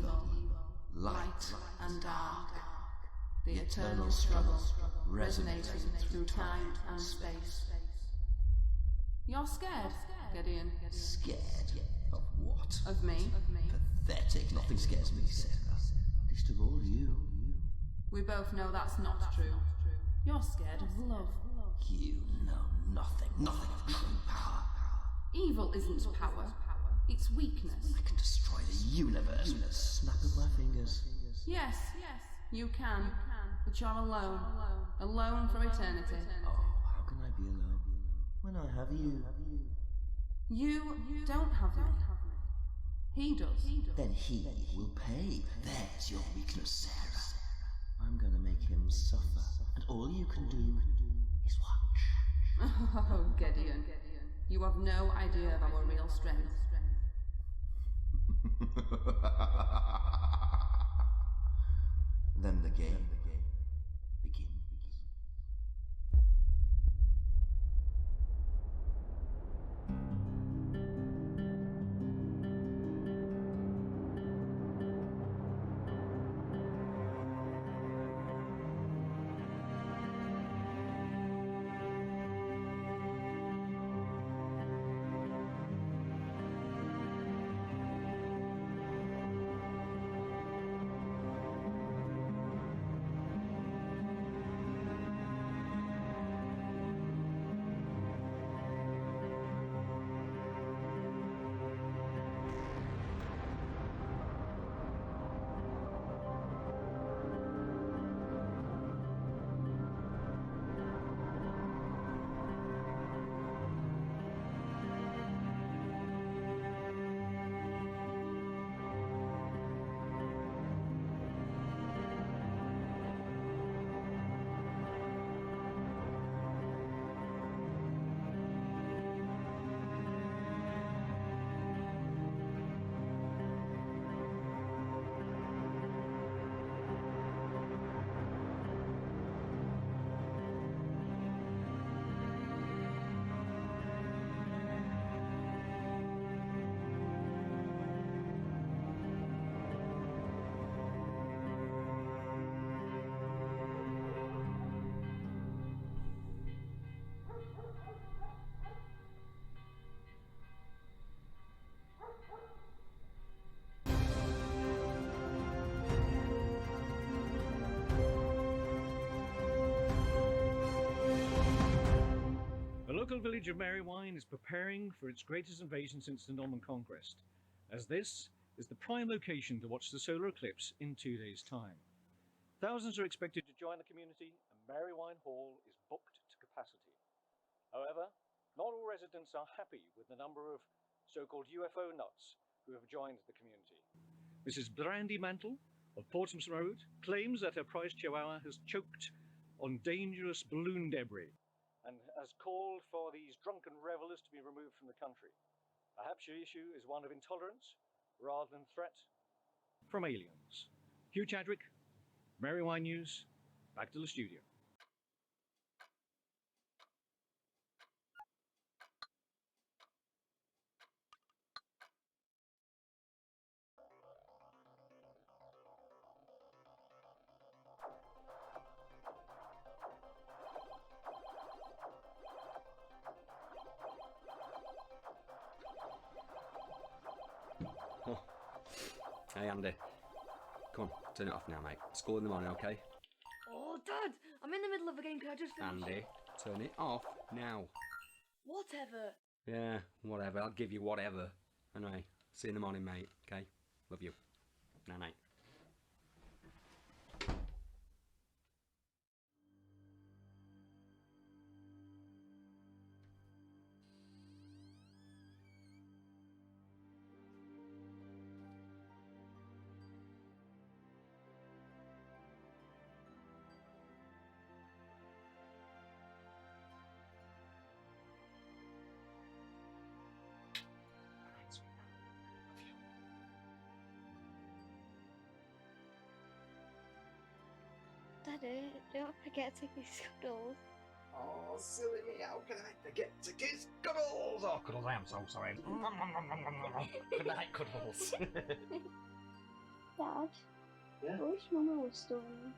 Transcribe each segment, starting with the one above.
evil, light and dark, the eternal struggle resonating through time and space. You're scared, Gideon. Scared? Of what? Of me. Pathetic. Nothing scares me, Sarah. Least of all you. We both know that's not true. You're scared of love. You know nothing. Nothing of true power. Evil isn't power. It's weakness. I can destroy the universe with a snap of my fingers. Yes, you can. But you're alone. Alone for eternity. Oh, how can I be alone when I have you? You don't have me. He does. Then he will pay. There's your weakness, Sarah. I'm gonna make him suffer. And all you can do is watch. Oh, Gideon. You have no idea of our real strength. Then the game begins. The local village of Merrywine is preparing for its greatest invasion since the Norman Conquest, as this is the prime location to watch the solar eclipse in 2 days' time. Thousands are expected to join the community, and Merrywine Hall is booked to capacity. However, not all residents are happy with the number of so-called UFO nuts who have joined the community. Mrs. Brandy Mantle of Portsmouth Road claims that her prize chihuahua has choked on dangerous balloon debris and has called for these drunken revelers to be removed from the country. Perhaps your issue is one of intolerance rather than threat from aliens. Hugh Chadwick, Merrywine News, back to the studio. Oh. Hey Andy, come on, turn it off now mate. School in the morning, okay? Oh Dad, I'm in the middle of a game, can I just finish? Andy, turn it off now. Whatever. Yeah, whatever, I'll give you whatever. Anyway, see you in the morning mate, okay? Love you. Night night. Daddy, don't forget to kiss Cuddles. Oh, silly me, how can I forget to kiss Cuddles? Oh, Cuddles, I am so sorry. Good night, Cuddles. Dad? Yeah? I wish Mama was still in.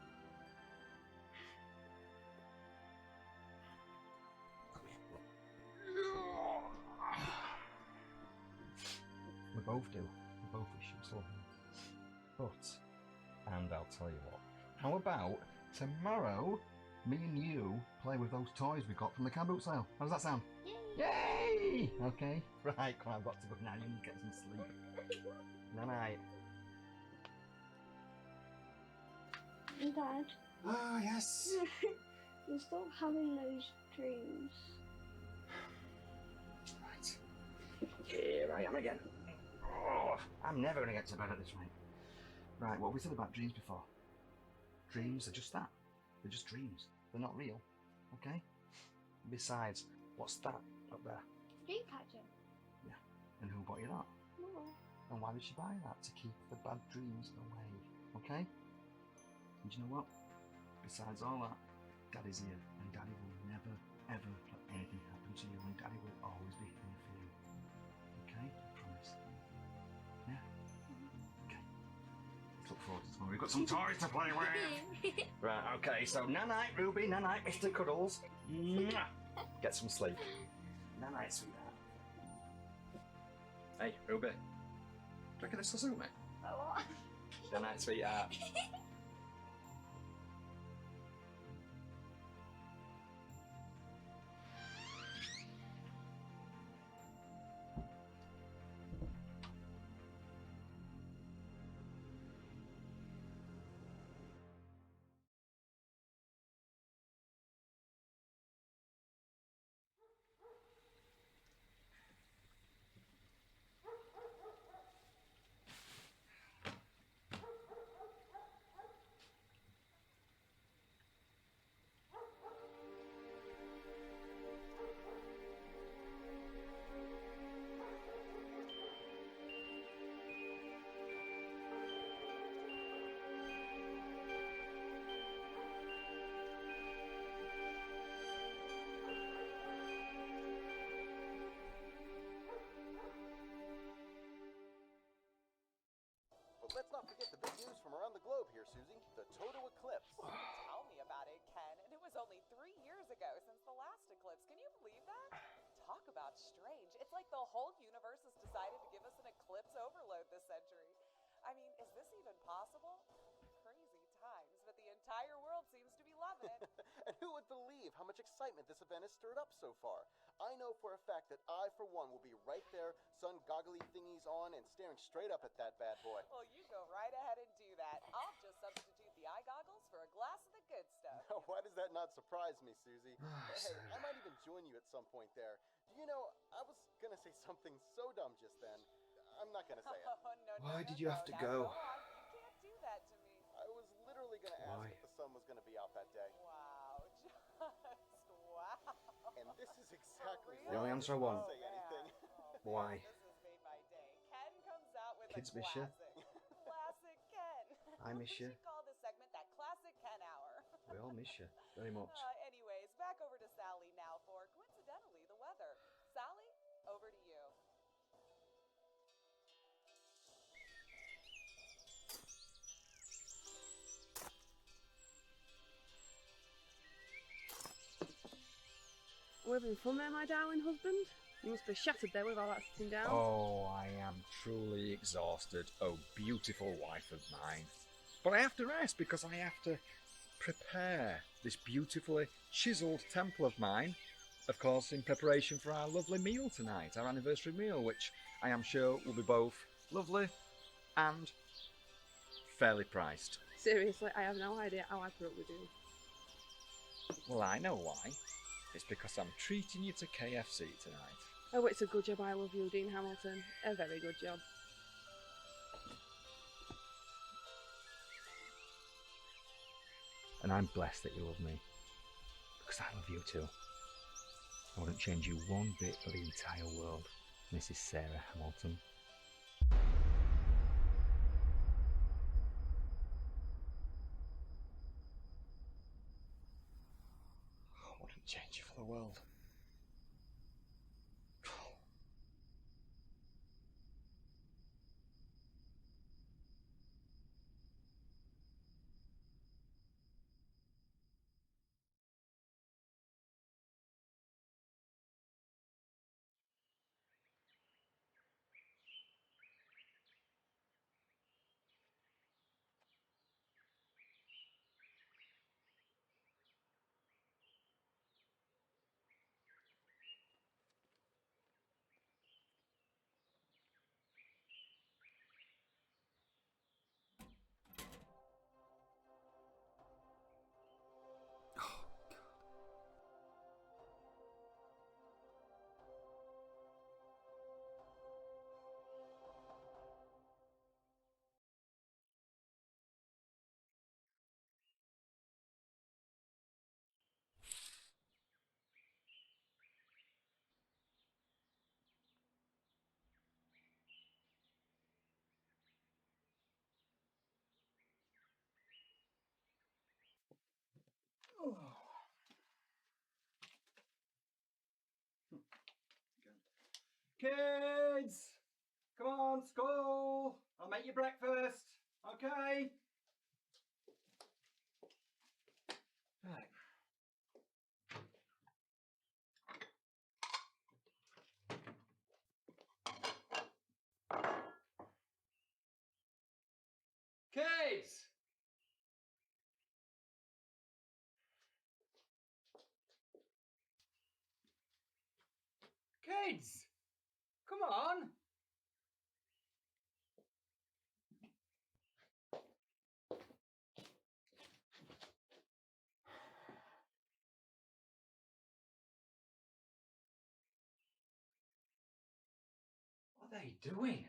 We both do. We both wish she was still here. But, and I'll tell you what, how about tomorrow, me and you play with those toys we got from the car boot sale? How does that sound? Yay! Okay, right, come on, I've got to go now. You need to get some sleep. Night night. Dad, Ah, yes. you're still having those dreams. Right. Here I am again. Oh, I'm never going to get to bed at this rate. Right, what we said about dreams before. Dreams are just that. They're just dreams. They're not real. Okay? Besides, what's that up there? Dream catcher. Yeah. And who bought you that? Mama. And why did she buy that? To keep the bad dreams away. Okay? And you know what? Besides all that, Daddy's here. And Daddy will never, ever let anything happen to you. And Daddy will always be here for you. Okay? I promise. Yeah? Okay. Let's look forward to tomorrow. We've got some toys to play with. Right, okay, so night-night, Ruby, night-night, Mr. Cuddles. Mwah. Get some sleep. Night-night, sweetheart. Hey, Ruby. Do you reckon this will suit me? What? Night-night, sweetheart. But let's not forget the big news from around the globe here, Susie. The total eclipse. Tell me about it, Ken. And it was only 3 years ago since the last eclipse. Can you believe that? Talk about strange. It's like the whole universe has decided to give us an eclipse overload this century. I mean, is this even possible? Crazy times, but the entire world seems to be loving it. And who would believe how much excitement this event has stirred up so far? I know for a fact that I, for one, will be right there, sun goggly thingies on, and staring straight up at that bad boy. Well, you go right ahead and do that. I'll just substitute the eye goggles for a glass of the good stuff. Now, why does that not surprise me, Susie? Hey, I might even join you at some point there. Do you know, I was gonna say something so dumb just then. I'm not gonna say it. Why did you have to go? You can't do that to me. I was literally gonna ask if the sun was gonna be out that day. Wow, just wow. And this is exactly The only answer I want. Say anything. Why? This has made my day. Ken comes out with Kids a miss ya. classic. Classic Ken. I miss We ya. should call this segment that Classic Ken Hour. We all miss you very much. Anyways, back over to Sally now for, coincidentally, the weather. Sally, over to you. We're having fun there, my darling husband. You must be shattered there with all that sitting down. Oh, I am truly exhausted, oh beautiful wife of mine. But I have to rest because I have to prepare this beautifully chiselled temple of mine, of course in preparation for our lovely meal tonight, our anniversary meal, which I am sure will be both lovely and fairly priced. Seriously, I have no idea how I put up with you. Well, I know why. It's because I'm treating you to KFC tonight. Oh, it's a good job I love you, Dean Hamilton. A very good job. And I'm blessed that you love me, because I love you too. I wouldn't change you one bit for the entire world, Mrs. Sarah Hamilton. I wouldn't change you for the world. Kids! Come on, school! I'll make you breakfast, okay? Right. Kids! Kids! Come on! What are they doing?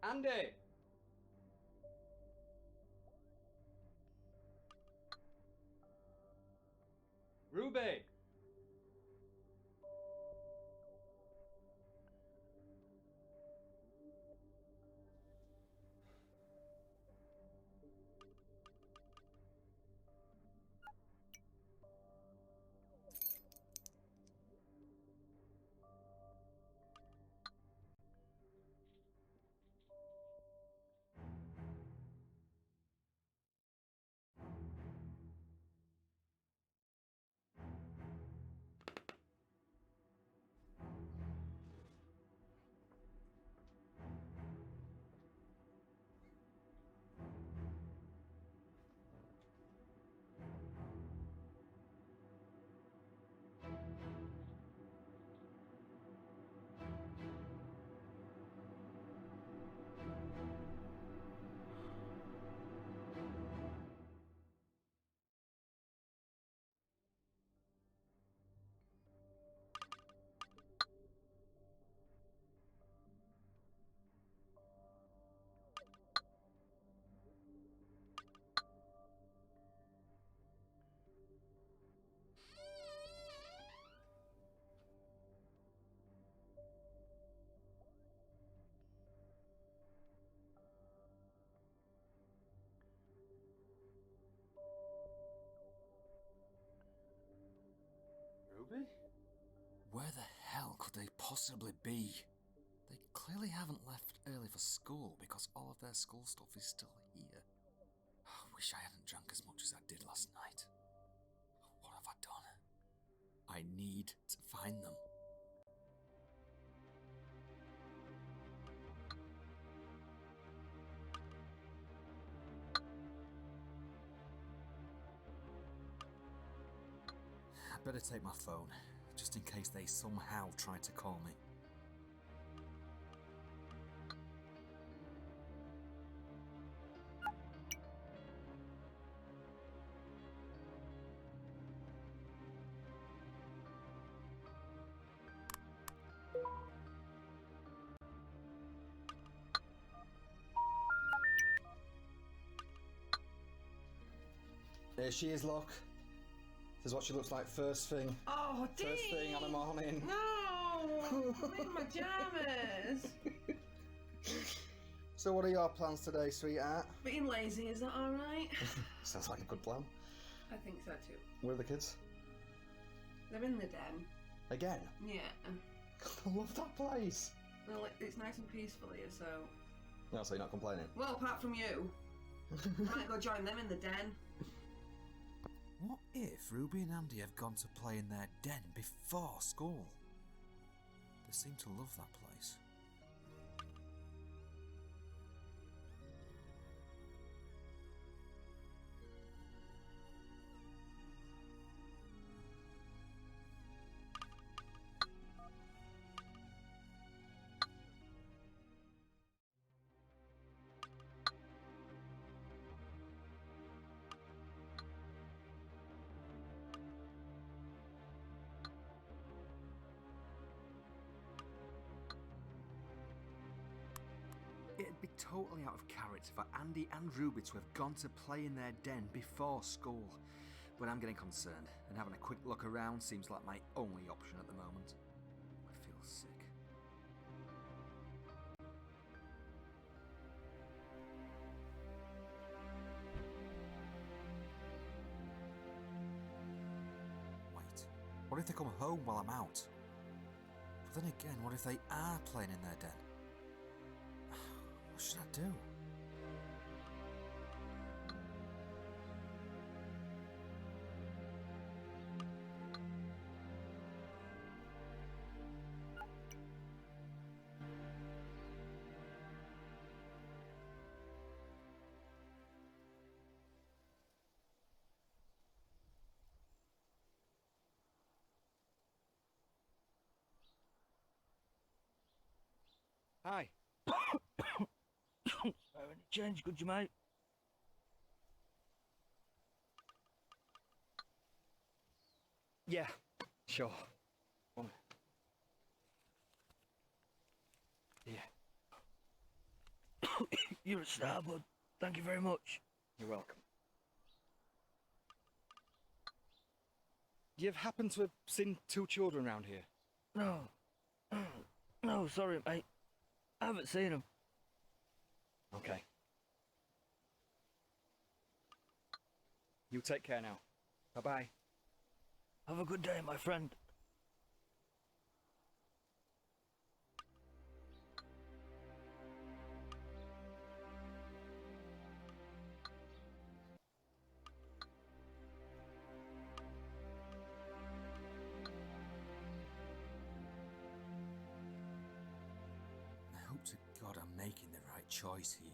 Andy! Ruby! Ruby? Where the hell could they possibly be? They clearly haven't left early for school because all of their school stuff is still here. I wish I hadn't drunk as much as I did last night. What have I done? I need to find them. I better take my phone, just in case they somehow try to call me. There she is, look. This is what she looks like first thing. Oh, First thing on the morning. No! I'm in my pyjamas! So what are your plans today, sweetheart? Being lazy, is that alright? Sounds like a good plan. I think so too. Where are the kids? They're in the den. Again? Yeah. I love that place. Well, it's nice and peaceful here, so... No, so you're not complaining? Well, apart from you. I might go join them in the den. What if Ruby and Andy have gone to play in their den before school? They seem to love that place. It'd be totally out of character for Andy and Ruby to have gone to play in their den before school. But I'm getting concerned, and having a quick look around seems like my only option at the moment. I feel sick. Wait, what if they come home while I'm out? But then again, what if they are playing in their den? What should I do? Hi. Any change, could you, mate? Yeah, sure. One. Yeah. You're a star, bud. Thank you very much. You're welcome. You've happened to have seen two children around here? No. No, sorry, mate. I haven't seen them. Okay. You take care now. Bye-bye. Have a good day, my friend. I hope to God I'm making the right choice here.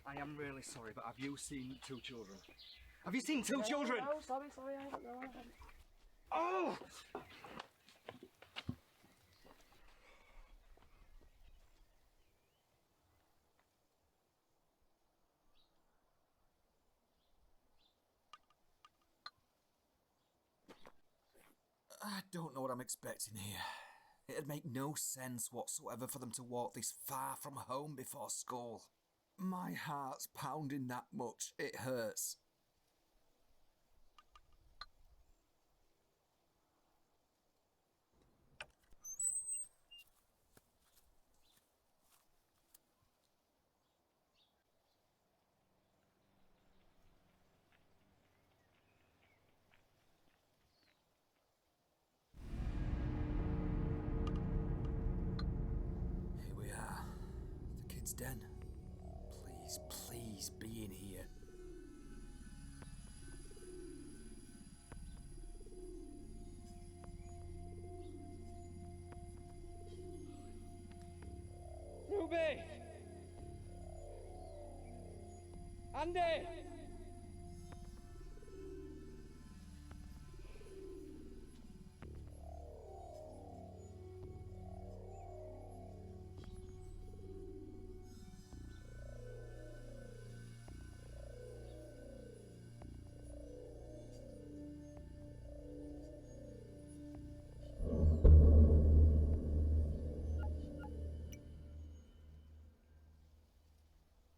I am really sorry, but have you seen two children? Have you seen two children? No, sorry, I haven't. No, I haven't. Oh! I don't know what I'm expecting here. It'd make no sense whatsoever for them to walk this far from home before school. My heart's pounding that much, it hurts. Here we are. The kid's den. Please, please be in here. Ruby! Andy!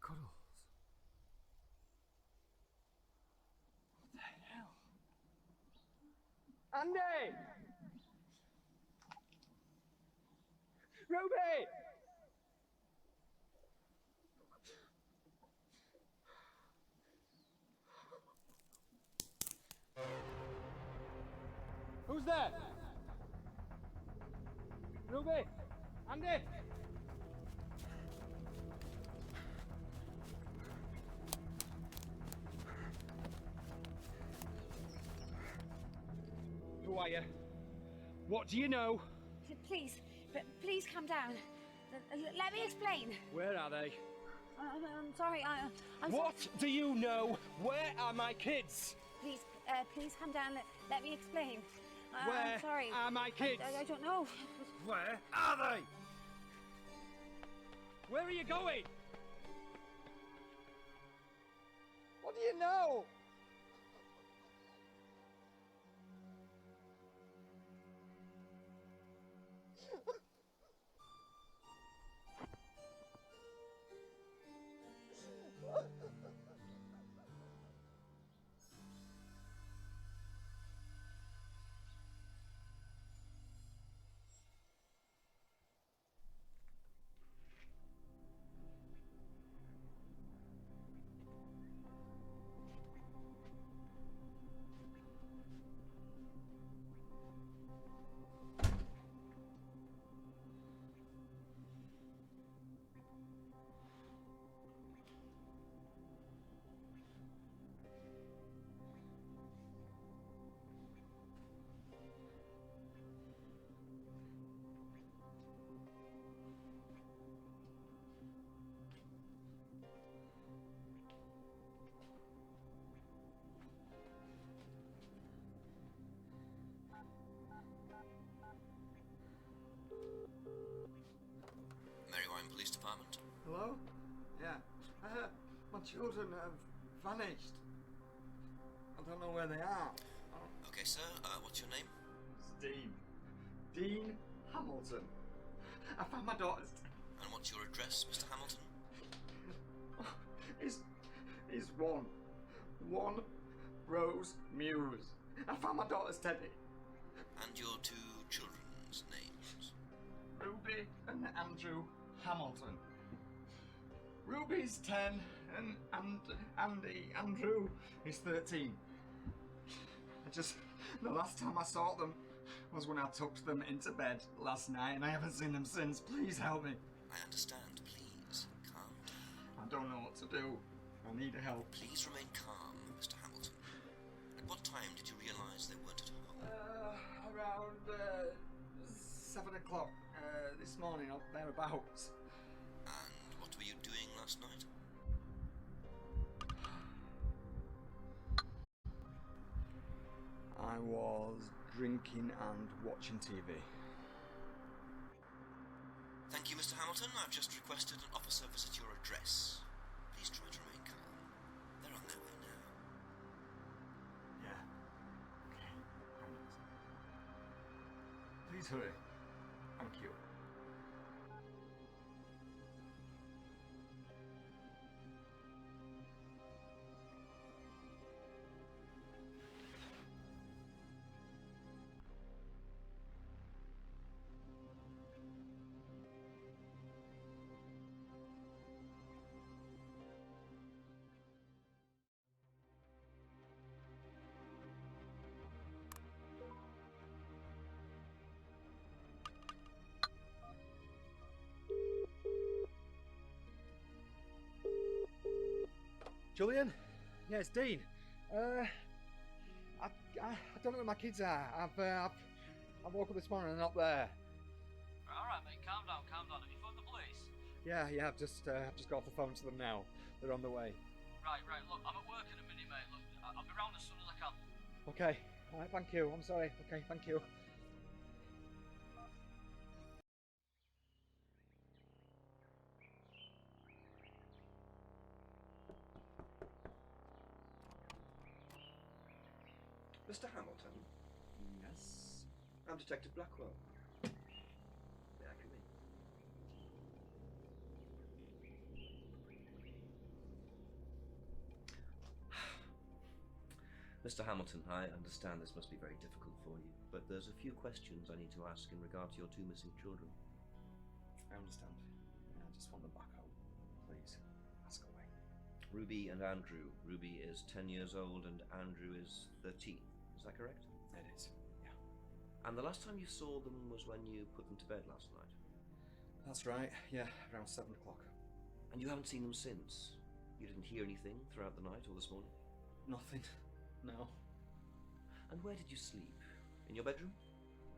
Cuddles. What the hell? Andy! Ruby! Who's there? Ruby! Andy! Who are you? What do you know? Please calm down. Let me explain. Where are they? I'm sorry, I'm What do you know? Where are my kids? Please calm down. Let me explain. Where I'm sorry. are my kids? I don't know. Where are they? Where are you going? What do you know? Yeah. My children have vanished. I don't know where they are. Okay, sir, what's your name? It's Dean. Dean Hamilton. I found my daughter's... And what's your address, Mr. Hamilton? It's one Rose Muse. I found my daughter's teddy. And your two children's names? Ruby and Andrew Hamilton. Ruby's 10 and Andrew is 13. The last time I saw them was when I tucked them into bed last night, and I haven't seen them since. Please help me. I understand. Please, calm down. I don't know what to do. I need help. Please remain calm, Mr. Hamilton. At what time did you realise they weren't at home? Around 7 o'clock this morning, or thereabouts. And what were you doing last night? I was drinking and watching TV. Thank you, Mr. Hamilton. I've just requested an officer visit your address. Please try to remain calm. They're on their way now. Yeah. Okay. Please hurry. Thank you. Julian? Yeah, it's Dean. I don't know where my kids are. I woke up this morning and they're not there. Alright, mate, calm down. Have you phoned the police? Yeah, I've just got off the phone to them now. They're on the way. Right, look, I'm at work in a minute, mate. Look, I'll be round as soon as I can. Okay, alright, thank you. I'm sorry. Okay, thank you. Mr. Hamilton? Yes? I'm Detective Blackwell. May I come in? Mr. Hamilton, I understand this must be very difficult for you, but there's a few questions I need to ask in regard to your two missing children. I understand. I just want them back home. Please, ask away. Ruby and Andrew. Ruby is 10 years old and Andrew is 13. Is that correct? It is, yeah. And the last time you saw them was when you put them to bed last night? That's right, yeah, around 7 o'clock. And you haven't seen them since? You didn't hear anything throughout the night or this morning? Nothing, no. And where did you sleep? In your bedroom?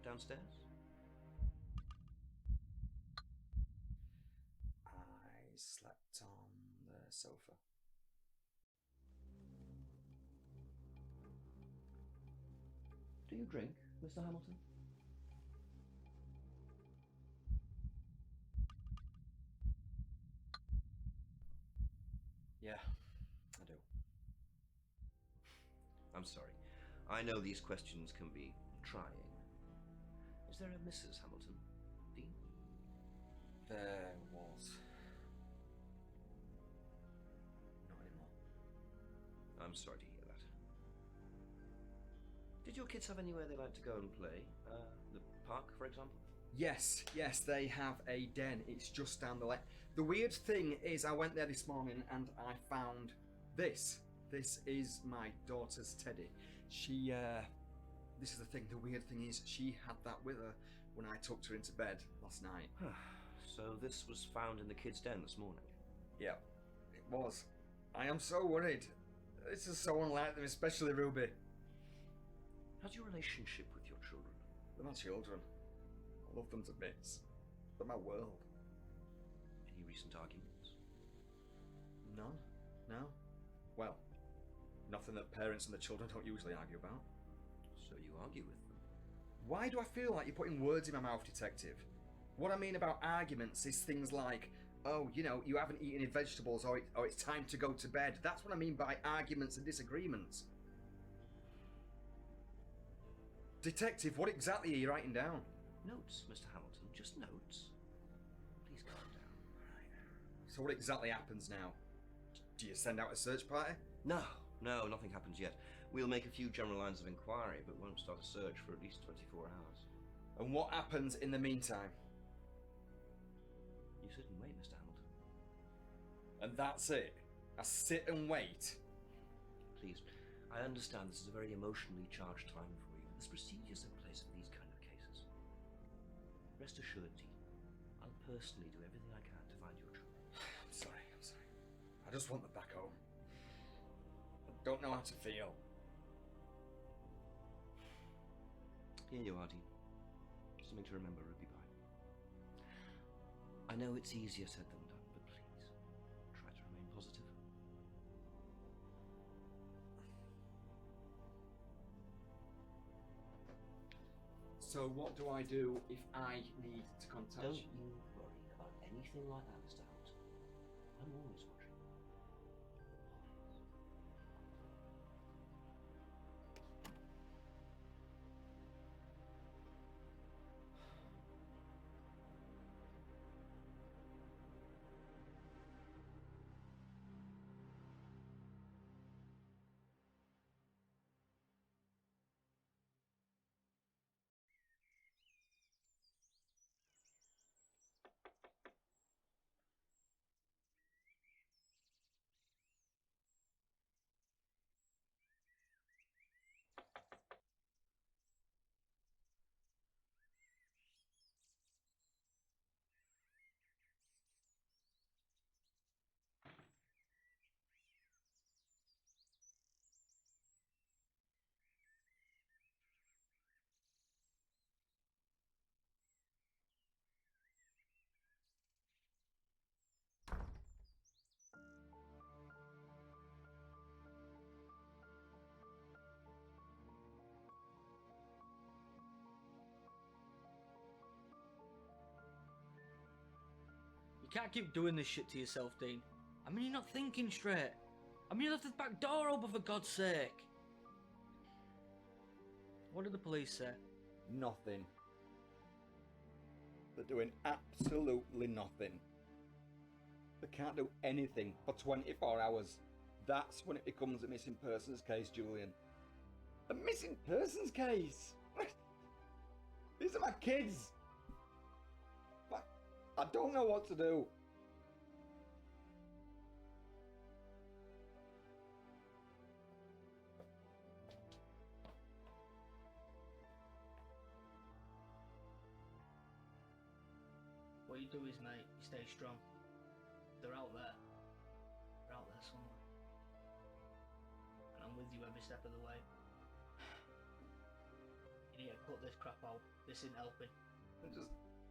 Downstairs? I slept on the sofa. Do you drink, Mr. Hamilton? Yeah, I do. I'm sorry. I know these questions can be trying. Is there a Mrs. Hamilton, Dean? There was. Not anymore. I'm sorry to hear that. Did your kids have anywhere they like to go and play? The park, for example? Yes, they have a den. It's just down the lane. The weird thing is I went there this morning and I found this. This is my daughter's teddy. She, this is the thing, the weird thing is she had that with her when I tucked her into bed last night. So this was found in the kids' den this morning? Yeah, it was. I am so worried. This is so unlike them, especially Ruby. How's your relationship with your children? They're my children. I love them to bits. They're my world. Any recent arguments? None. No. Well, nothing that parents and the children don't usually argue about. So you argue with them? Why do I feel like you're putting words in my mouth, Detective? What I mean about arguments is things like oh, you know, you haven't eaten any vegetables, or it's time to go to bed. That's what I mean by arguments and disagreements. Detective, what exactly are you writing down? Notes, Mr. Hamilton, just notes. Please calm down. So what exactly happens now? Do you send out a search party? No, nothing happens yet. We'll make a few general lines of inquiry, but won't start a search for at least 24 hours. And what happens in the meantime? You sit and wait, Mr. Hamilton. And that's it? I sit and wait? Please, I understand this is a very emotionally charged time for you. There's procedures in place for these kind of cases. Rest assured, Dean, I'll personally do everything I can to find your truth. I'm sorry. I just want them back home. I don't know how to feel. Here you are, Dean. Something to remember, Ruby by. I know it's easier said than done, but please, try to remain positive. So what do I do if I need to contact Don't you? you worry about anything like that, Mr. Hamilton. I'm always watching. You can't keep doing this shit to yourself, Dean. I mean, you're not thinking straight. I mean, you left the back door open, for God's sake. What did the police say? Nothing. They're doing absolutely nothing. They can't do anything for 24 hours. That's when it becomes a missing persons case, Julian. A missing persons case? These are my kids. But I don't know what to do. What you do is, mate, you stay strong. They're out there. They're out there somewhere. And I'm with you every step of the way. You need to cut this crap out. This isn't helping.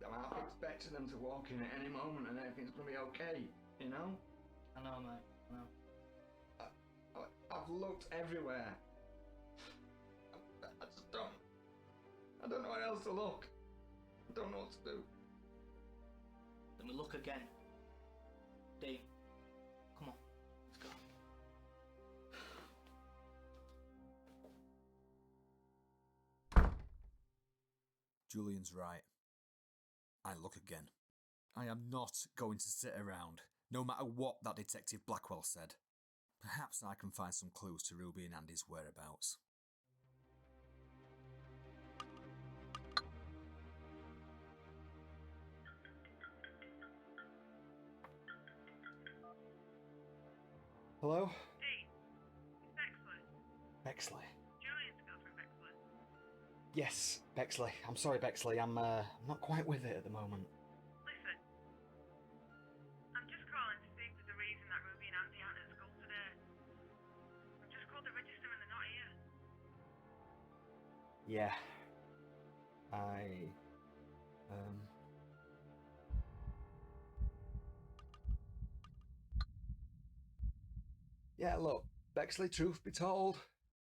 I'm half expecting them to walk in at any moment and everything's gonna be okay, you know? I know, mate. I know. I've looked everywhere. I just don't. I don't know where else to look. I don't know what to do. Then we look again. Dave, come on, let's go. Julian's right. I look again. I am not going to sit around, no matter what that Detective Blackwell said. Perhaps I can find some clues to Ruby and Andy's whereabouts. Hello? Hey, it's Bexley. Bexley. Julian's girlfriend, Bexley. Yes, Bexley. I'm sorry, Bexley. I'm not quite with it at the moment. Listen, I'm just calling to see if there's a reason that Ruby and Andy aren't at school today. I've just called the register and they're not here. Yeah. Yeah, look, Bexley, truth be told,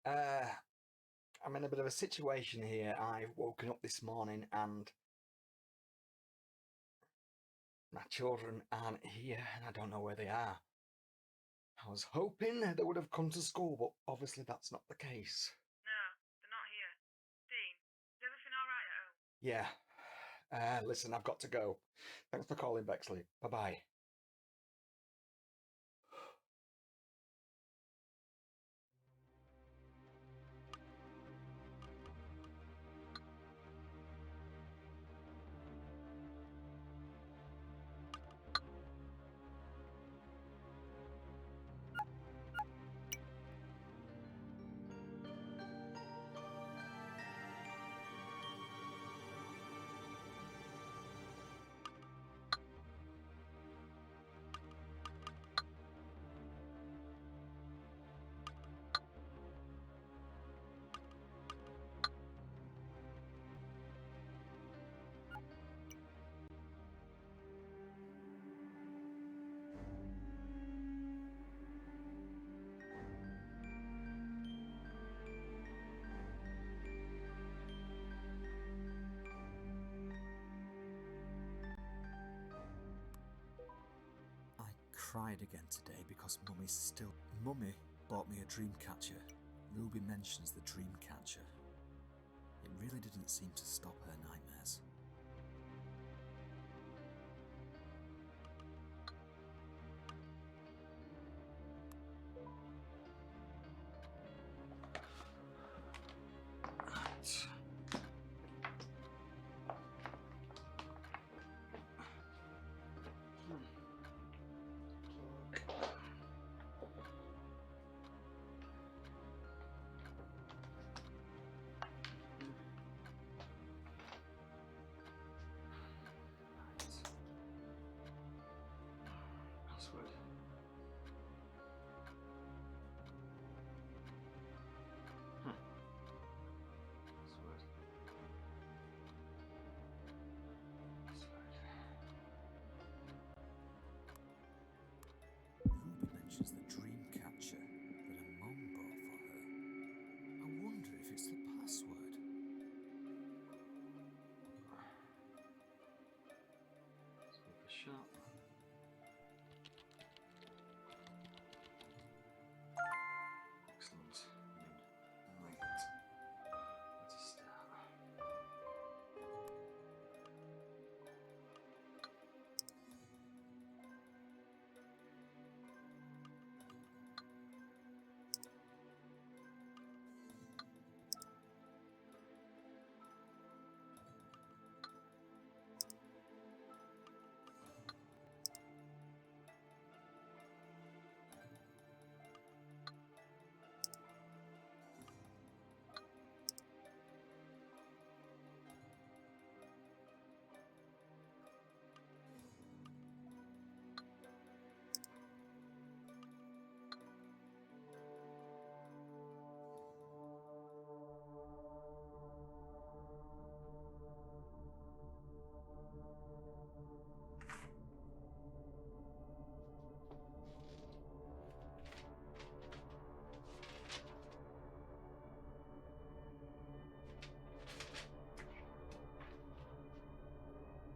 I'm in a bit of a situation here. I've woken up this morning and My children aren't here, and I don't know where they are. I was hoping they would have come to school, but obviously that's not the case. No, they're not here. Dean, is everything alright at home? Yeah. Listen, I've got to go. Thanks for calling, Bexley. Bye-bye. Cried again today because Mummy bought me a dream catcher. Ruby mentions the dream catcher. It really didn't seem to stop her nightmares. Password. Password. Ruby mentions the dream catcher that her mum bought for her. I wonder if it's the password. It's worth a shot. Excellent. Right. Let's start.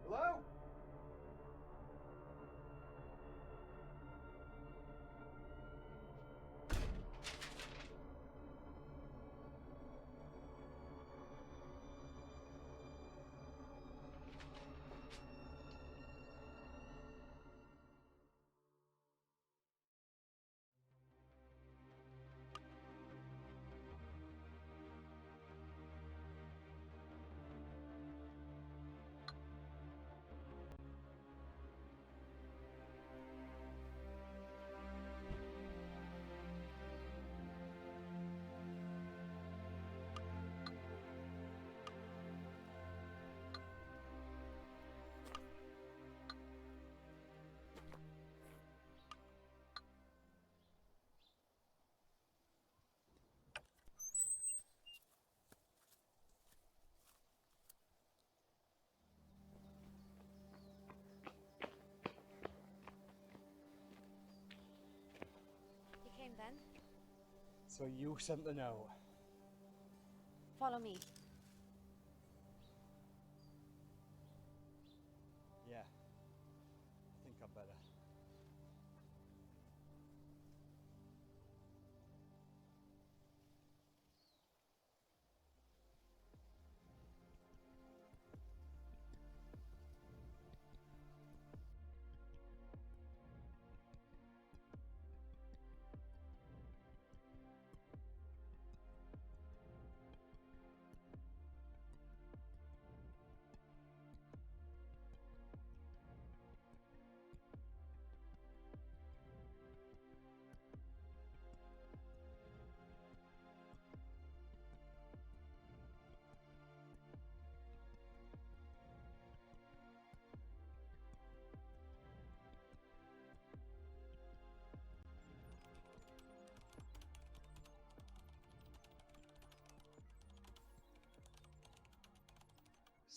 Hello? You came then? So you sent the note? Follow me. Yeah.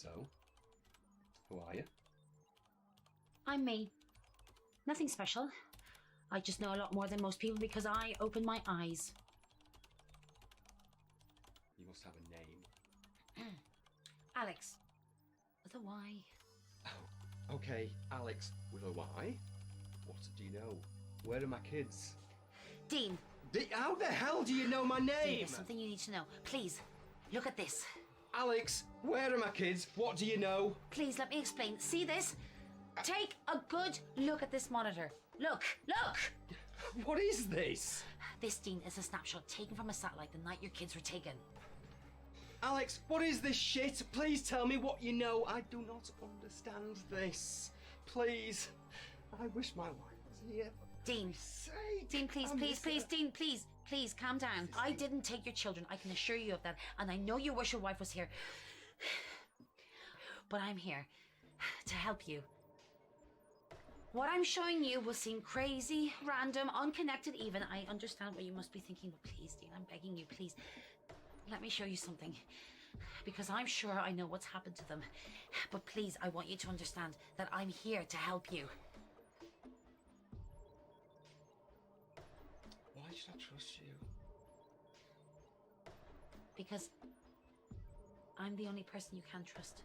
So, who are you? I'm me. Nothing special. I just know a lot more than most people because I opened my eyes. You must have a name. Alyx. With a Y. Oh, okay, Alyx with a Y. What do you know? Where are my kids? Dean. How the hell do you know my Dean, name? there's something you need to know. Please, look at this. Alyx, where are my kids? What do you know? Please, let me explain. See this? Take a good look at this monitor. Look! Look! What is this? This, Dean, is a snapshot taken from a satellite the night your kids were taken. Alyx, what is this shit? Please tell me what you know. I do not understand this. Please. I wish my wife was here. Dean. Dean, please, please, please, Dean, please. Please, calm down. I didn't take your children. I can assure you of that. And I know you wish your wife was here. But I'm here to help you. What I'm showing you will seem crazy, random, unconnected even. I understand what you must be thinking, but please, Dean, I'm begging you, please. Let me show you something. Because I'm sure I know what's happened to them. But please, I want you to understand that I'm here to help you. Why should I trust you? Because I'm the only person you can trust.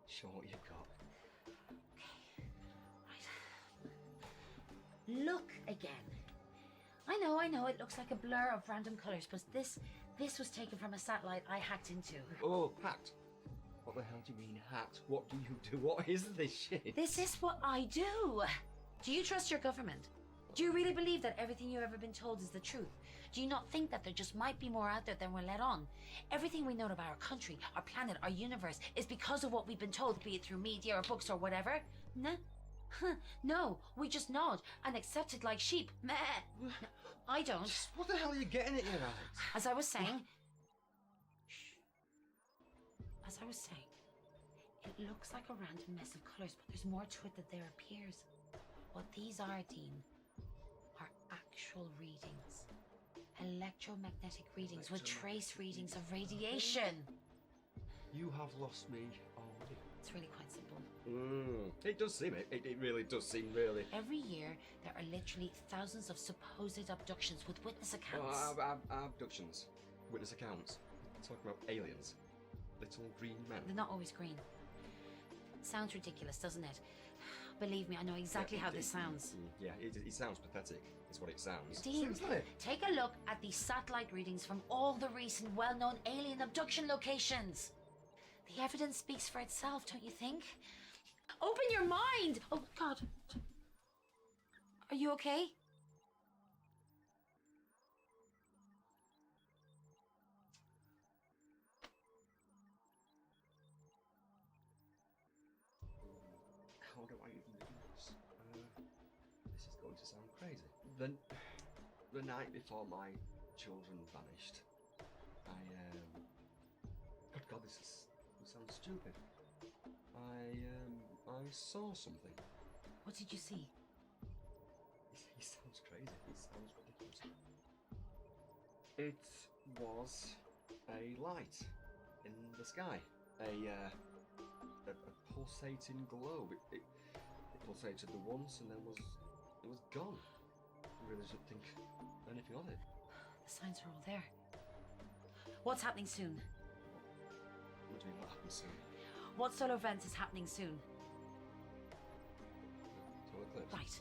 Show what you've got. Okay. Right. Look again. I know, it looks like a blur of random colours, but this was taken from a satellite I hacked into. Oh, hacked? What the hell do you mean hacked? What do you do? What is this shit? This is what I do. Do you trust your government? Do you really believe that everything you've ever been told is the truth? Do you not think that there just might be more out there than we're let on? Everything we know about our country, our planet, our universe is because of what we've been told, be it through media or books or whatever? Nah. No, we just nod and accept it like sheep. Meh. I don't. What the hell are you getting at here, Alyx? As I was saying... Shh. As I was saying, it looks like a random mess of colours, but there's more to it than there appears. What these are, Dean, are actual readings. Electromagnetic readings with trace readings of radiation. You have lost me already. It's really quite simple. It does seem it. It really does seem really. Every year, there are literally thousands of supposed abductions with witness accounts. Abductions. Witness accounts. Talking about aliens. Little green men. They're not always green. Sounds ridiculous, doesn't it? Believe me, I know exactly how this sounds. Yeah, it sounds pathetic. It's what it sounds. Dean, take a look at these satellite readings from all the recent well-known alien abduction locations. The evidence speaks for itself, don't you think? Open your mind! Oh, God. Are you okay? How do I even do this? This is going to sound crazy. The night before my children vanished, God, this sounds stupid. I saw something. What did you see? He sounds crazy. He sounds ridiculous. It was a light in the sky. A pulsating globe. It pulsated the once and then it was gone. I really didn't think anything of it. The signs are all there. What's happening soon? What do you mean, what happens soon? What solar event is happening soon? Solar eclipse? Right.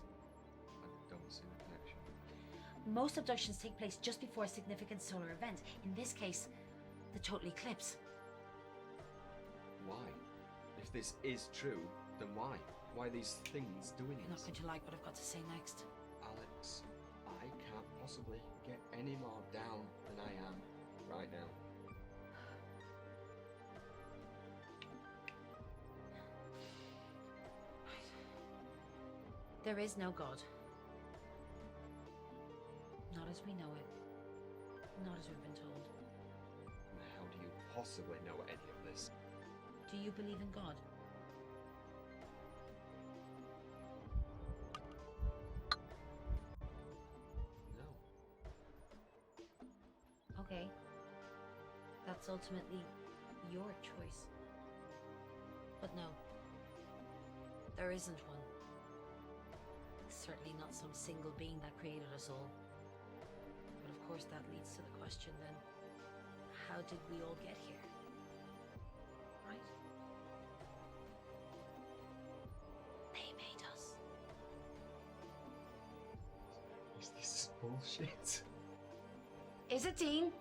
I don't see the connection. Most abductions take place just before a significant solar event. In this case, the total eclipse. Why? If this is true, then why? Why are these things doing You're not going to like what I've got to say next. Alyx, I can't possibly get any more down than I am right now. There is no God. Not as we know it. Not as we've been told. How do you possibly know any of this? Do you believe in God? it's ultimately your choice. But no, there isn't one. Certainly not some single being that created us all. But of course that leads to the question then, how did we all get here? Right? They made us. Is this bullshit? Is it, Dean?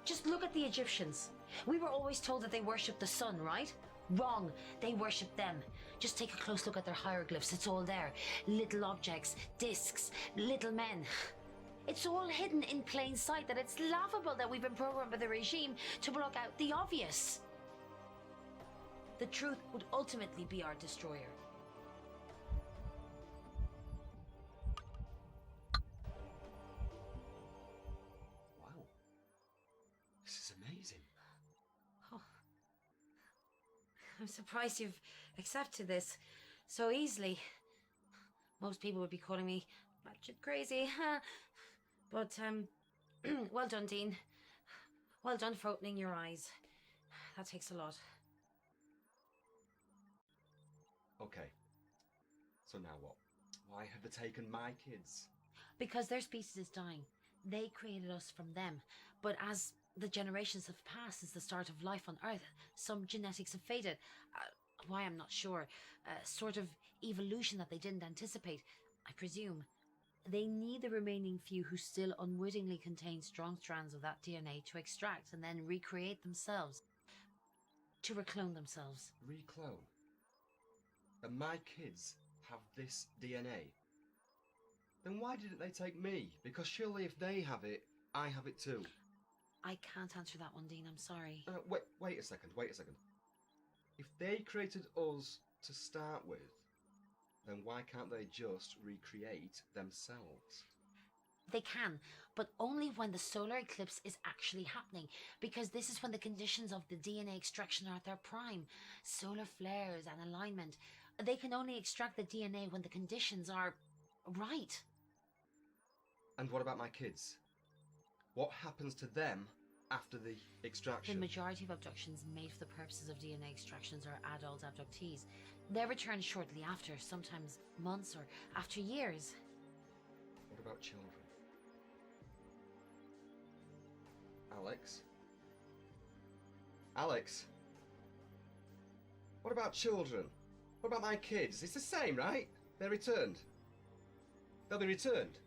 Just look at the Egyptians. We were always told that they worshipped the sun, right? Wrong. They worshipped them. Just take a close look at their hieroglyphs. It's all there. Little objects, discs, little men. It's all hidden in plain sight that it's laughable that we've been programmed by the regime to block out the obvious. The truth would ultimately be our destroyer. Wow. This is amazing. Oh. I'm surprised you've accepted this so easily. Most people would be calling me batshit crazy, huh? But, well done, Dean. Well done for opening your eyes. That takes a lot. Okay. So now what? Why have they taken my kids? Because their species is dying. They created us from them. But as the generations have passed since the start of life on Earth, some genetics have faded. Why, I'm not sure. A sort of evolution that they didn't anticipate, I presume. They need the remaining few who still unwittingly contain strong strands of that DNA to extract and then recreate themselves. To reclone themselves. Reclone? And my kids have this DNA? Then why didn't they take me? Because surely if they have it, I have it too. I can't answer that one, Dean, I'm sorry. Wait a second. If they created us to start with, then why can't they just recreate themselves? They can, but only when the solar eclipse is actually happening, because this is when the conditions of the DNA extraction are at their prime. Solar flares and alignment. They can only extract the DNA when the conditions are right. And what about my kids? What happens to them after the extraction? The majority of abductions made for the purposes of DNA extractions are adult abductees. They return shortly after, sometimes months or after years. What about children? Alyx? Alyx? What about children? What about my kids? It's the same, right? They're returned. They'll be returned.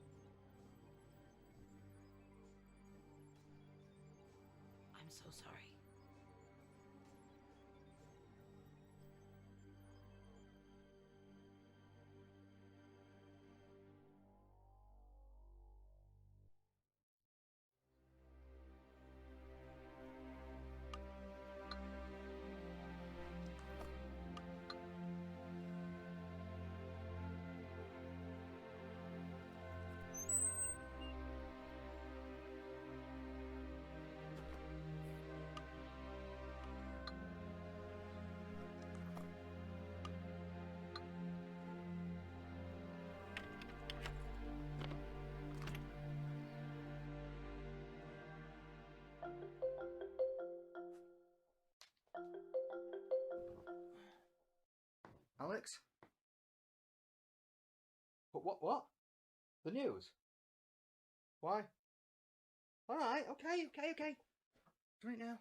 I'm so sorry. Alyx? What? The news? Why? Alright, okay. Right now.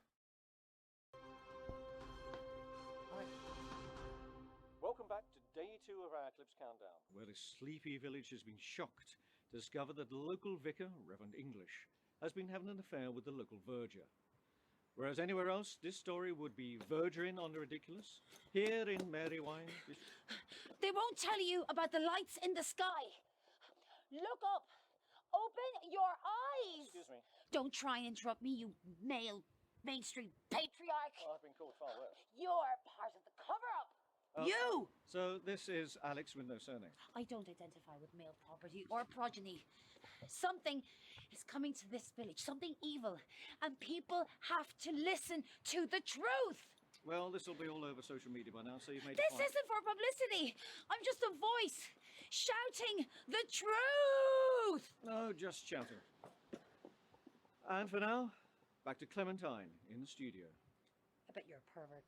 Welcome back to day 2 of our Eclipse Countdown, where this sleepy village has been shocked to discover that the local vicar, Reverend English, has been having an affair with the local verger. Whereas anywhere else, this story would be vergering on the ridiculous. Here in Marywine, They won't tell you about the lights in the sky. Look up. Open your eyes. Excuse me. Don't try and interrupt me, you male mainstream patriarch. Well, I've been called far worse. You're part of the cover-up. You! So this is Alyx with no surname. I don't identify with male property or progeny. Something is coming to this village, something evil, and people have to listen to the truth. Well, this will be all over social media by now, so you've made This a point. isn't for publicity. I'm just a voice shouting the truth. No, just shouting. And for now, back to Clementine in the studio. I bet you're a pervert.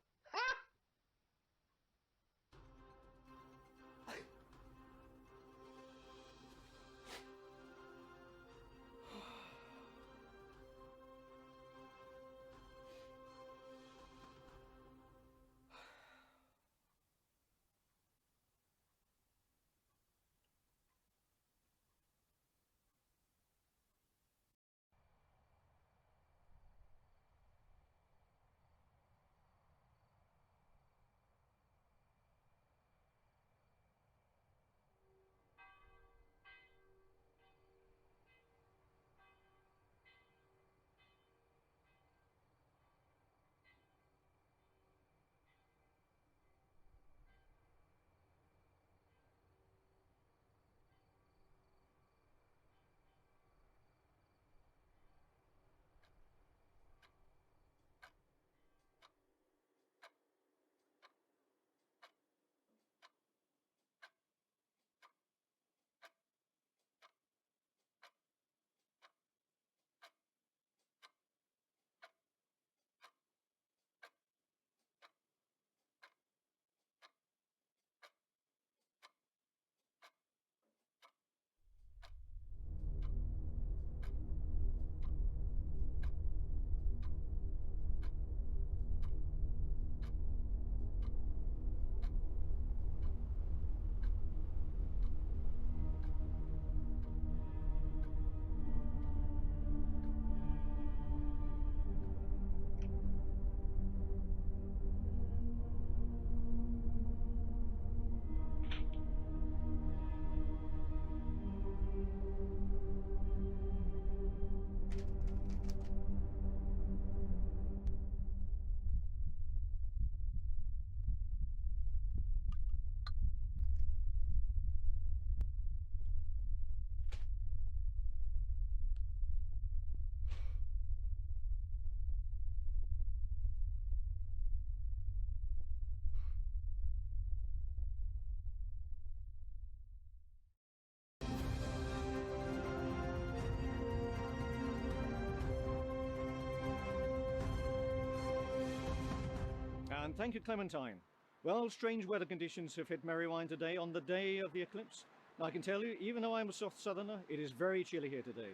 And thank you, Clementine. Well, strange weather conditions have hit Merrywine today on the day of the eclipse. Now, I can tell you, even though I'm a soft southerner, it is very chilly here today.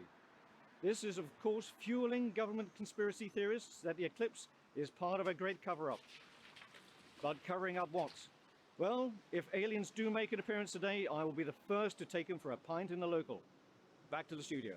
This is, of course, fueling government conspiracy theorists that the eclipse is part of a great cover-up. But covering up what? Well, if aliens do make an appearance today, I will be the first to take them for a pint in the local. Back to the studio.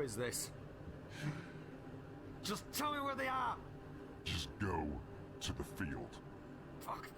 is this? Just tell me where they are! Just go to the field. Fuck.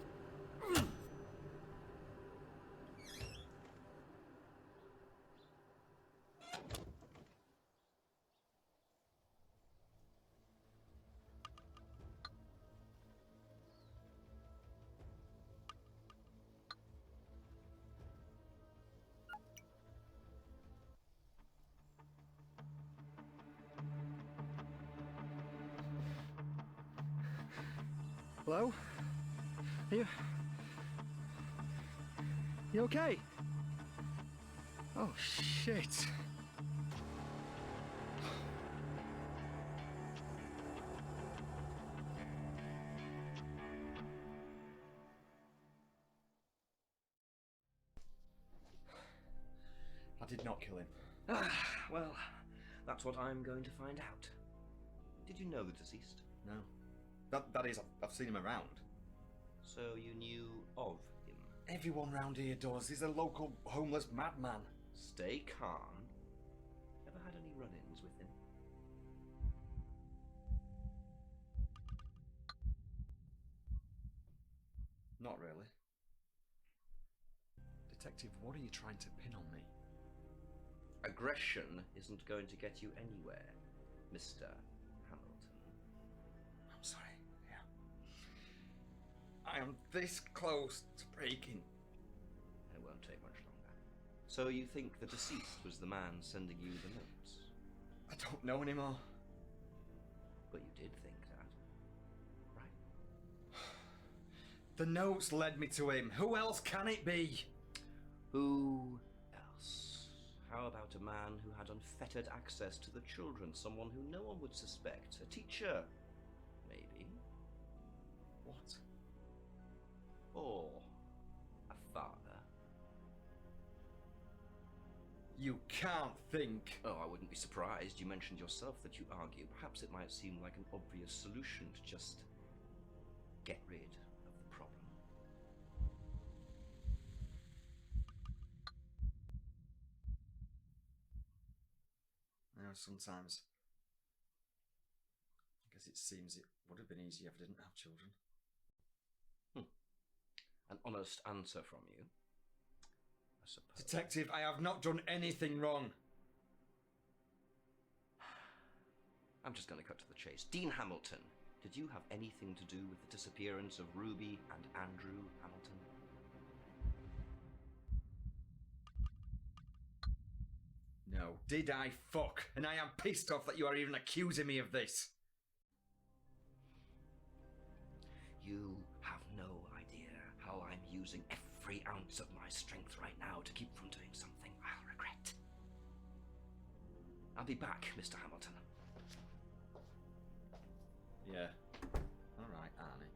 Hello? Are you... You okay? Oh, shit. I did not kill him. Well, that's what I'm going to find out. Did you know the deceased? No. That is, I've seen him around. So you knew of him? Everyone round here does. He's a local homeless madman. Stay calm. Ever had any run-ins with him? Not really. Detective, what are you trying to pin on me? Aggression isn't going to get you anywhere, Mr. Hamilton. I'm sorry, yeah. I am this close to breaking. It won't take much longer. So you think the deceased was the man sending you the notes? I don't know anymore. But you did think that, right? The notes led me to him. Who else can it be? Who else? How about a man who had unfettered access to the children? Someone who no one would suspect? A teacher? Maybe? What? Or a father? You can't think. Oh, I wouldn't be surprised. You mentioned yourself that you argue. Perhaps it might seem like an obvious solution to just get rid of the problem. You know, sometimes I guess it seems it would have been easier if I didn't have children. An honest answer from you, I suppose. Detective, I have not done anything wrong. I'm just going to cut to the chase. Dean Hamilton, did you have anything to do with the disappearance of Ruby and Andrew Hamilton? No. Did I fuck? And I am pissed off that you are even accusing me of this. You have no idea how I'm using every ounce of my strength right now to keep from doing something I'll regret. I'll be back, Mr. Hamilton. Yeah. Alright, Arnie.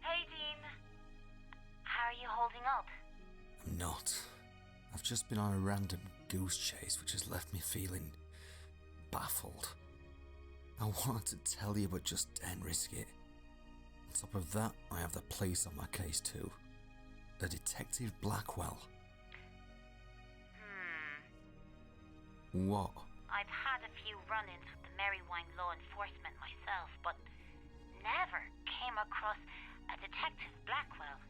Hey, Dean. How are you holding up? I'm not. I've just been on a random goose chase which has left me feeling baffled. I wanted to tell you but just didn't risk it. On top of that, I have the police on my case too. A Detective Blackwell. What? I've had a few run-ins with the Merrywine law enforcement myself, but never came across a Detective Blackwell.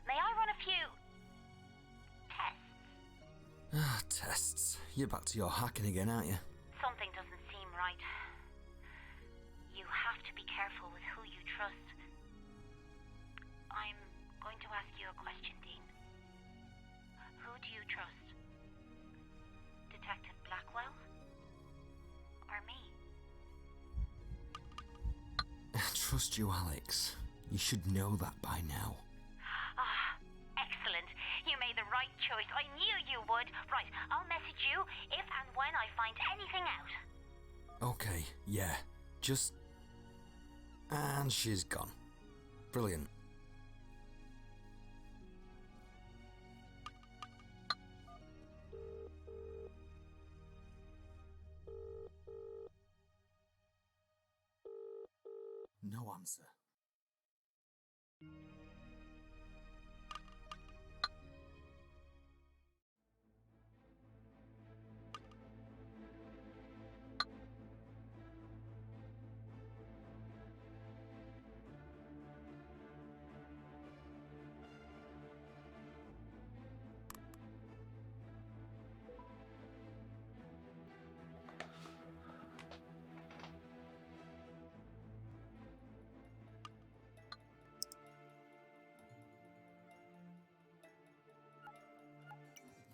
May I run a few tests? Tests. You're back to your hacking again, aren't you? Something doesn't seem right. You have to be careful with who you trust. I'm going to ask you a question, Dean. Who do you trust? Detective Blackwell? Or me? I trust you, Alyx. You should know that by now. Ah, excellent. You made the right choice. I knew you would. Right, I'll message you if and when I find anything out. Okay, yeah. Just... And she's gone. Brilliant. answer.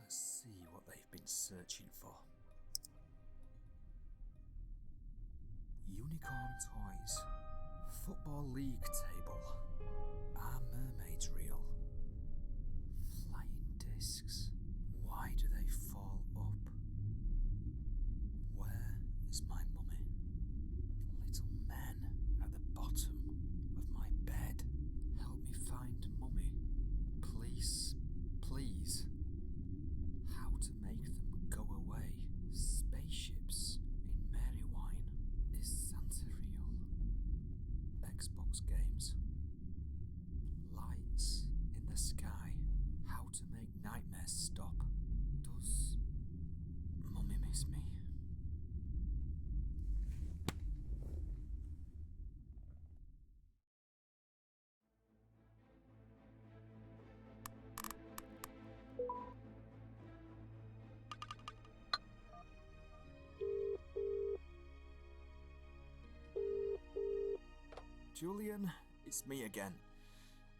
Let's see what they've been searching for. Unicorn toys. Football league table. Are mermaids real? Flying discs. Why do they fall up? Where is my mummy? Little men at the bottom of my bed. Help me find mummy. Please, please. How to make them go away. Spaceships in Marywine. Is Santa real? Xbox games. Lights in the sky. How to make nightmares stop. Does mummy miss me? Julian, it's me again.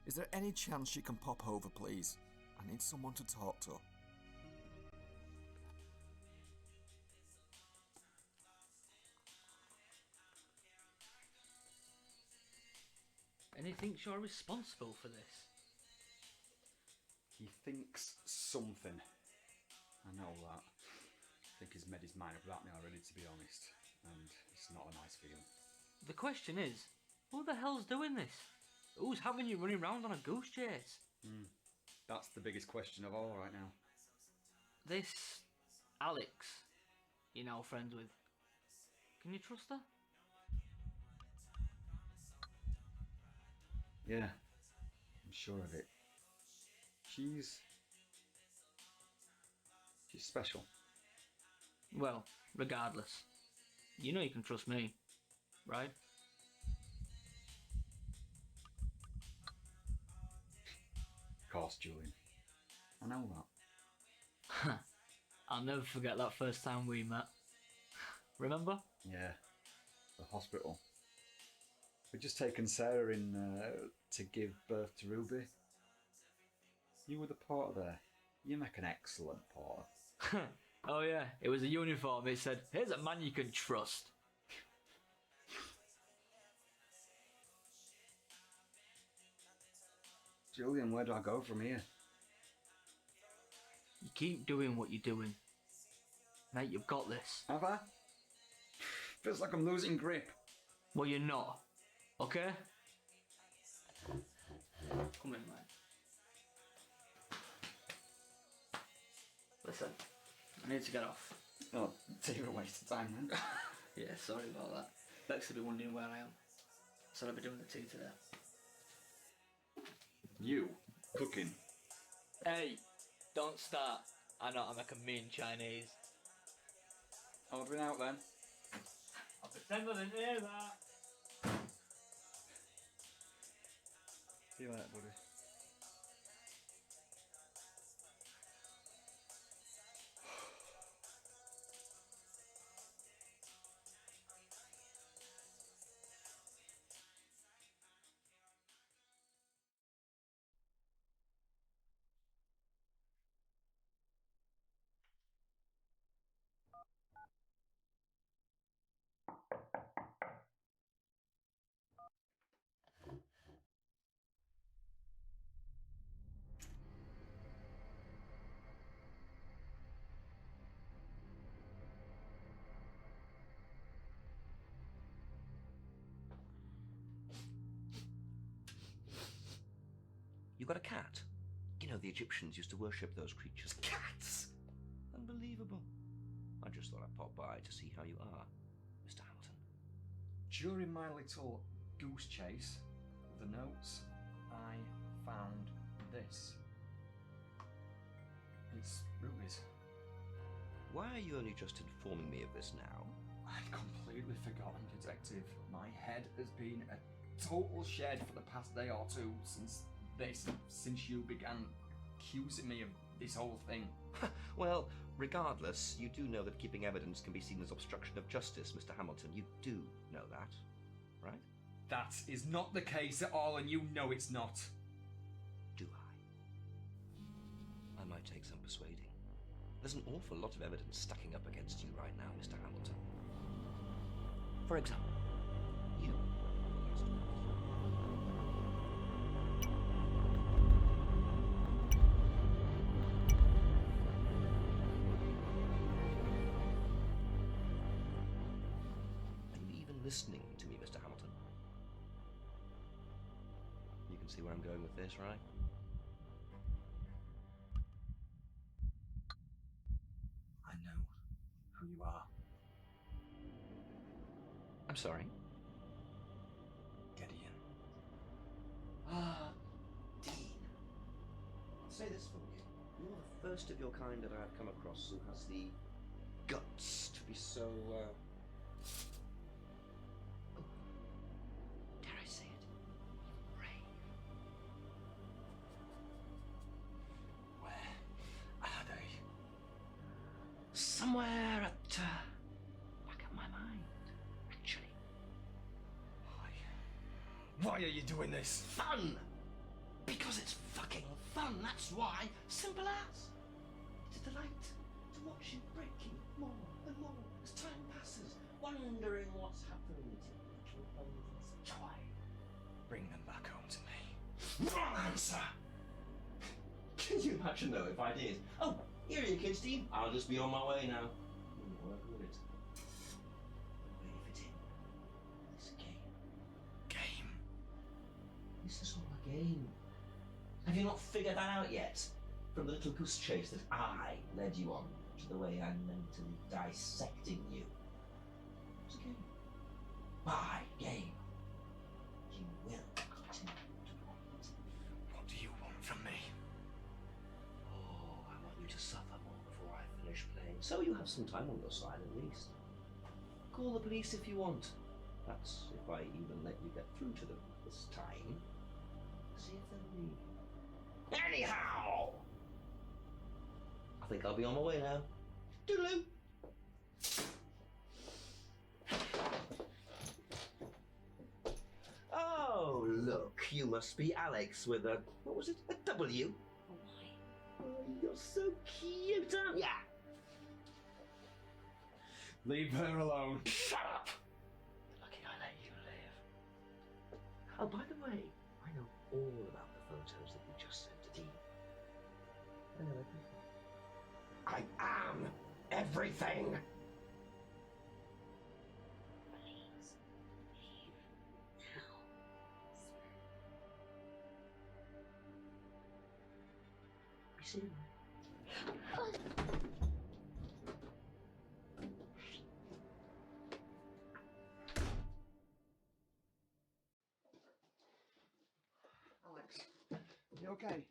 Is there any chance you can pop over, please? I need someone to talk to. And he thinks you're responsible for this. He thinks something. I know that. I think he's made his mind up about me already, to be honest. And it's not a nice feeling. The question is, who the hell's doing this? Who's having you running around on a goose chase? That's the biggest question of all right now. This Alyx you're now friends with. Can you trust her? Yeah, I'm sure of it. She's special. Well, regardless, you know you can trust me, right? Of course, Julian. I know that. I'll never forget that first time we met. Remember? Yeah, the hospital. We'd just taken Sarah in to give birth to Ruby. You were the porter there. You make an excellent porter. Oh yeah, it was a uniform. It said, "Here's a man you can trust." Julian, where do I go from here? You keep doing what you're doing. Mate, you've got this. Have I? Feels like I'm losing grip. Well, you're not. Okay? Come in, mate. Listen, I need to get off. Oh, take a waste of time, man. Yeah, sorry about that. Bex will be wondering where I am. So I'll be doing the tea today. You? Cooking? Hey, don't start. I know how to make a mean Chinese. Ordering out then. I'll pretend I didn't hear that. See you later, buddy. You got a cat? You know, the Egyptians used to worship those creatures. Cats! Unbelievable. I just thought I'd pop by to see how you are, Mr. Hamilton. During my little goose chase with the notes, I found this. It's rubies. Why are you only just informing me of this now? I'd completely forgotten, Detective. My head has been a total shed for the past day or two since you began accusing me of this whole thing. Well, regardless, you do know that keeping evidence can be seen as obstruction of justice, Mr. Hamilton. You do know that, right? That is not the case at all, and you know it's not. Do I? I might take some persuading. There's an awful lot of evidence stacking up against you right now, Mr. Hamilton. For example, you. Are you even listening to me, Mr. Hamilton? You can see where I'm going with this, right? I know who you are. I'm sorry? Gideon. Dean. I'll say this for you. You're the first of your kind that I've come across who has the guts to be so, Dare I say it? Brave. Where are they? somewhere at back of my mind, actually. Why are you doing this? Fun! Because it's fucking fun, that's why. Simple as. It's a delight to watch you breaking more and more as time passes, wondering what's happened to little Bunny's joy. Bring them back home to me. Wrong answer! Can you imagine though if I did? Oh, here are your kids, Dean. I'll just be on my way now. Wouldn't work, would it? Where do you fit in? This game. Game? This is all a game. Have you not figured that out yet? From the little goose chase that I led you on to the way I'm mentally dissecting you. It's a game. My game. You will continue to play it. What do you want from me? Oh, I want you to suffer more before I finish playing, so you have some time on your side at least. Call the police if you want. That's if I even let you get through to them this time. See if they'll leave. Anyhow! I think I'll be on my way now. Toodaloo! Oh, look, you must be Alyx with a, what was it, a W? Oh, you're so cute, aren't ya? Leave her alone. Shut up! Lucky I let you live. Oh, by the way, I know all about the photos that you just sent to Dean. I know everything. I am everything! Please, leave now, sir. We see. Alyx, you okay?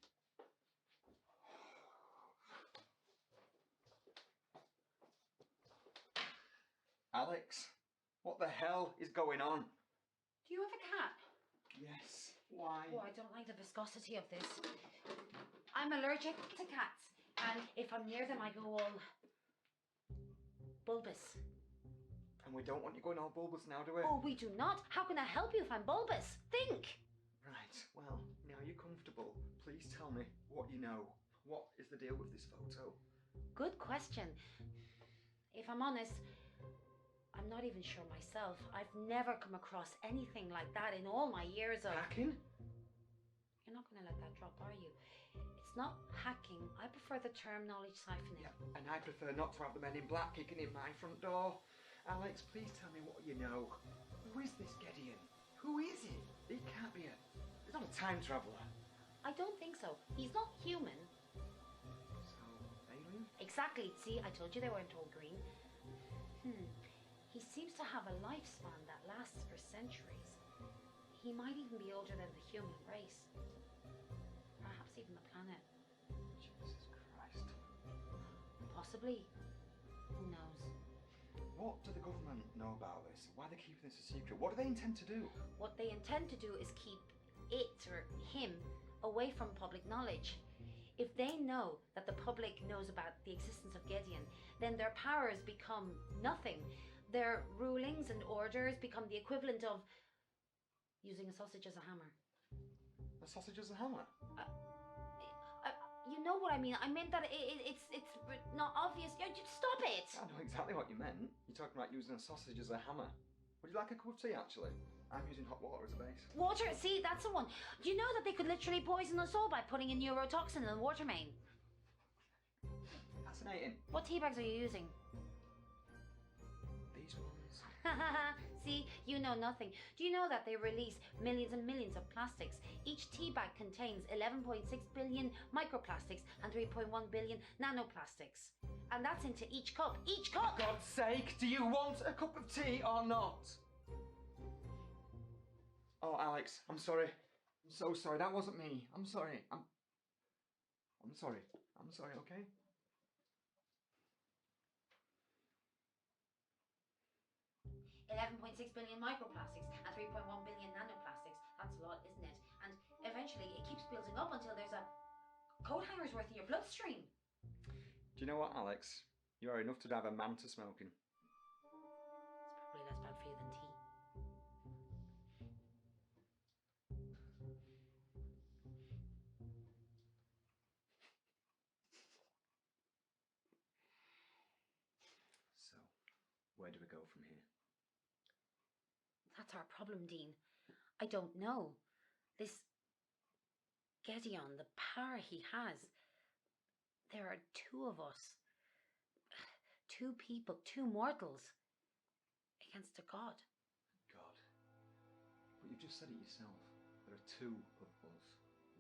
Alyx, what the hell is going on? Do you have a cat? Yes, why? Oh, I don't like the viscosity of this. I'm allergic to cats, and if I'm near them, I go all bulbous. And we don't want you going all bulbous now, do we? Oh, we do not. How can I help you if I'm bulbous? Think. Right, well, now you're comfortable. Please tell me what you know. What is the deal with this photo? Good question. If I'm honest, I'm not even sure myself. I've never come across anything like that in all my years of... Hacking? You're not going to let that drop, are you? It's not hacking. I prefer the term knowledge siphoning. Yeah, and I prefer not to have the men in black kicking in my front door. Alyx, please tell me what you know. Who is this Gideon? Who is he? He can't be a... He's not a time traveller. I don't think so. He's not human. So, alien? Exactly. See, I told you they weren't all green. He seems to have a lifespan that lasts for centuries. He might even be older than the human race. Perhaps even the planet. Jesus Christ. Possibly. Who knows? What do the government know about this? Why are they keeping this a secret? What do they intend to do? What they intend to do is keep it, or him, away from public knowledge. If they know that the public knows about the existence of Gideon, then their powers become nothing. Their rulings and orders become the equivalent of using a sausage as a hammer. A sausage as a hammer? You know what I mean. I meant that it's not obvious. Just stop it! I know exactly what you meant. You're talking about using a sausage as a hammer. Would you like a cup of tea, actually? I'm using hot water as a base. Water, see, that's the one. Do you know that they could literally poison us all by putting a neurotoxin in the water main? Fascinating. What tea bags are you using? These ones. See, you know nothing. Do you know that they release millions and millions of plastics? Each tea bag contains 11.6 billion microplastics and 3.1 billion nanoplastics. And that's into each cup. Each cup! For God's sake, do you want a cup of tea or not? Oh, Alyx, I'm sorry. I'm so sorry. That wasn't me. I'm sorry. I'm sorry. I'm sorry, okay? $11.6 billion microplastics and 3.1 billion nanoplastics. That's a lot, isn't it? And eventually it keeps building up until there's a coat hanger's worth in your bloodstream. Do you know what, Alyx? You are enough to drive a man to smoking. It's probably less bad for you than tea. So, where do we go from here? That's our problem, Dean. I don't know. This Gideon, the power he has. There are two of us. Two people, two mortals. Against a god. God. But you've just said it yourself. There are two of us,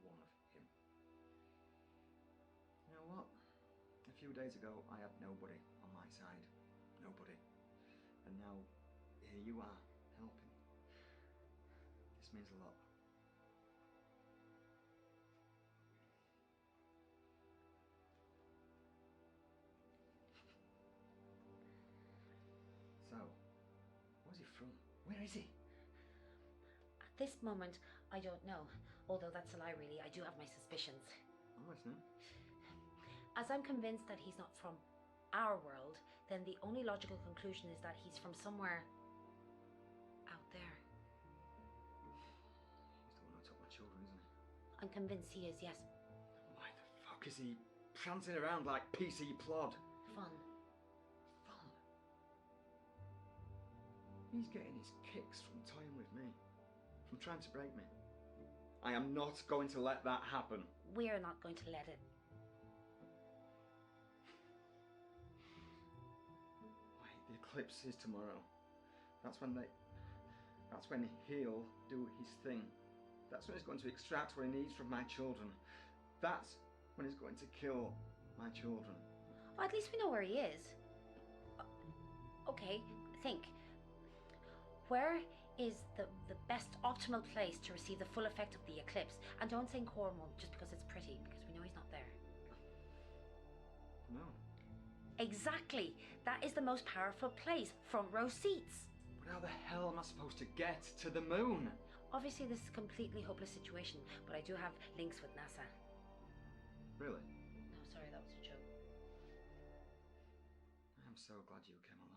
one of him. You know what? A few days ago, I had nobody on my side. Nobody. And now, here you are, helping. This means a lot. So, where's he from? Where is he? At this moment, I don't know. Although that's a lie, really. I do have my suspicions. I'm listening. As I'm convinced that he's not from our world, then the only logical conclusion is that he's from somewhere out there. He's the one who took my children, isn't he? I'm convinced he is, yes. Why the fuck is he prancing around like PC Plod? Fun. He's getting his kicks from toying with me, from trying to break me. I am not going to let that happen. We're not going to let it. Wait, the eclipse is tomorrow. That's when he'll do his thing. That's when he's going to extract what he needs from my children. That's when he's going to kill my children. Well, at least we know where he is. Okay, think. Where is the best optimal place to receive the full effect of the eclipse? And don't think Cornwall just because it's pretty, because we know he's not there. No. Exactly. That is the most powerful place. Front row seats. But how the hell am I supposed to get to the moon? Obviously, this is a completely hopeless situation, but I do have links with NASA. Really? No, sorry, that was a joke. I'm so glad you came along.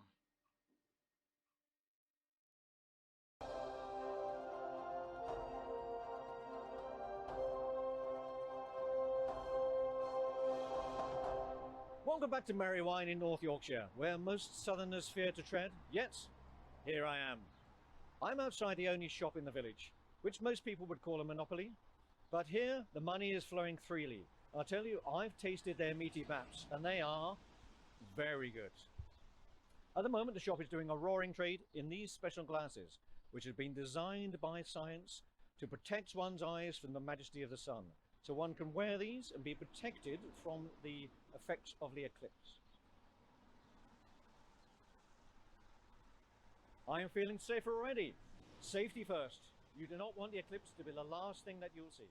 Welcome back to Merry Wine in North Yorkshire, where most southerners fear to tread, yet here I am. I'm outside the only shop in the village, which most people would call a monopoly, but here the money is flowing freely. I tell you, I've tasted their meaty baps, and they are very good. At the moment, the shop is doing a roaring trade in these special glasses, which have been designed by science to protect one's eyes from the majesty of the sun. So one can wear these and be protected from the effects of the eclipse. I am feeling safer already. Safety first. You do not want the eclipse to be the last thing that you'll see.